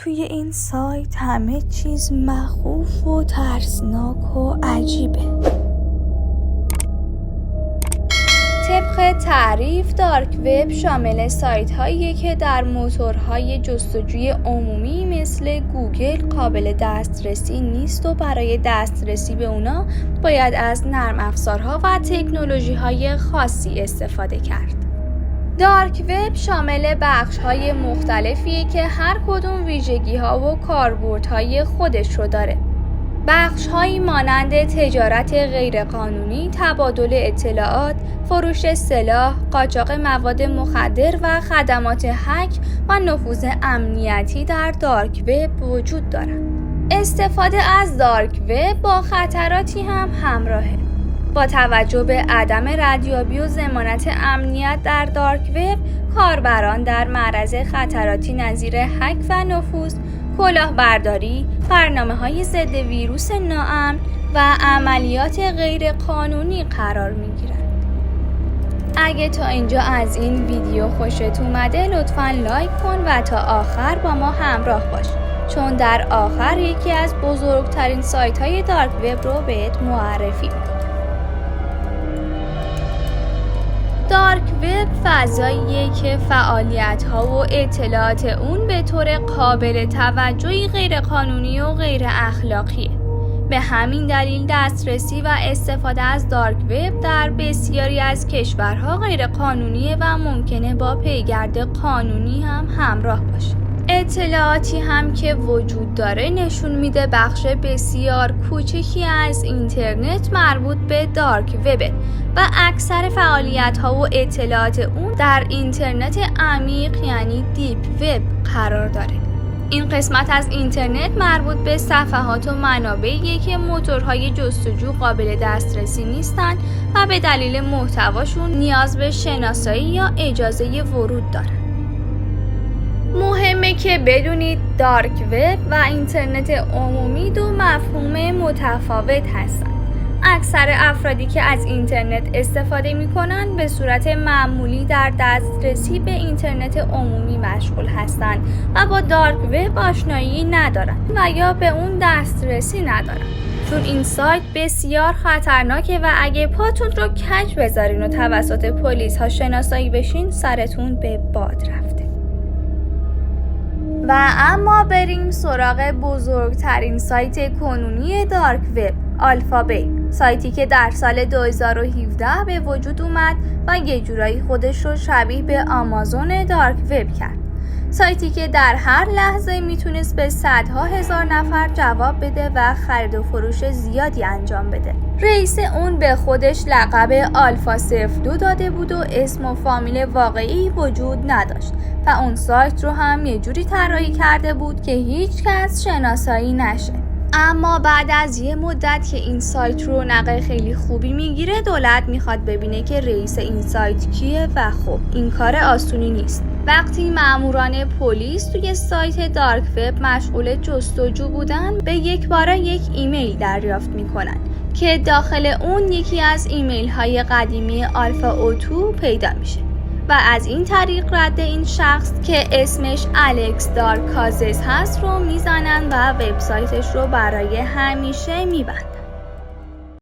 توی این سایت همه چیز مخوف و ترسناک و عجیبه. طبق تعریف دارک وب شامل سایت هایی که در موتورهای جستجوی عمومی مثل گوگل قابل دسترسی نیست و برای دسترسی به اونا باید از نرم افزارها و تکنولوژی های خاصی استفاده کرد. دارک وب شامل بخش‌های مختلفیه که هر کدوم ویژگی‌ها و کاربردهای خودش رو داره. بخش‌هایی مانند تجارت غیرقانونی، تبادل اطلاعات، فروش سلاح، قاچاق مواد مخدر و خدمات هک و نفوذ امنیتی در دارک وب وجود دارند. استفاده از دارک وب با خطراتی هم همراهه. با توجه به عدم ردیابی و ضمانت امنیت در دارک وب، کاربران در معرض خطراتی نظیر هک و نفوذ، کلاهبرداری، برنامه‌های ضد ویروس ناامن و عملیات غیرقانونی قرار می‌گیرند. اگه تا اینجا از این ویدیو خوشت اومده لطفاً لایک کن و تا آخر با ما همراه باش، چون در آخر یکی از بزرگترین سایت‌های دارک وب رو بهت معرفی می‌کنم. دارک وب فضاییه که فعالیت‌ها و اطلاعات اون به طور قابل توجهی غیرقانونی و غیر اخلاقیه. به همین دلیل دسترسی و استفاده از دارک وب در بسیاری از کشورها غیرقانونیه و ممکنه با پیگرد قانونی هم همراه باشه. اطلاعاتی هم که وجود داره نشون میده بخش بسیار کوچکی از اینترنت مربوط به دارک وبه و اکثر فعالیت‌ها و اطلاعات اون در اینترنت عمیق یعنی دیپ وب قرار داره. این قسمت از اینترنت مربوط به صفحات و منابعی که موتورهای جستجو قابل دسترسی نیستن و به دلیل محتواشون نیاز به شناسایی یا اجازه ورود دارن. مهمه که بدونید دارک وب و اینترنت عمومی دو مفهوم متفاوت هستند. اکثر افرادی که از اینترنت استفاده می‌کنند به صورت معمولی در دسترسی به اینترنت عمومی مشغول هستند و با دارک وب آشنایی ندارند و یا به اون دسترسی ندارند. چون این سایت بسیار خطرناکه و اگه پاتون رو کج بذارین و توسط پلیس ها شناسایی بشین سرتون به باد رفته. و اما بریم سراغ بزرگترین سایت کنونی دارک وب، آلفابی، سایتی که در سال 2017 به وجود اومد و یه جورایی خودش رو شبیه به آمازون دارک وب کرد. سایتی که در هر لحظه میتونست به صدها هزار نفر جواب بده و خرید و فروش زیادی انجام بده. رئیس اون به خودش لقب آلفا 02 داده بود و اسم و فامیل واقعی وجود نداشت و اون سایت رو هم یه جوری طراحی کرده بود که هیچ کس شناسایی نشه. اما بعد از یه مدت که این سایت رونق خیلی خوبی میگیره، دولت میخواد ببینه که رئیس این سایت کیه و خب این کار آسونی نیست. وقتی ماموران پلیس توی سایت دارک وب مشغول جستجو بودن، به یک باره یک ایمیل دریافت میکنن که داخل اون یکی از ایمیل های قدیمی آلفا اوتو پیدا میشه و از این طریق رد این شخص که اسمش الکس دارکازس هست رو میزنن و وبسایتش رو برای همیشه میبندن.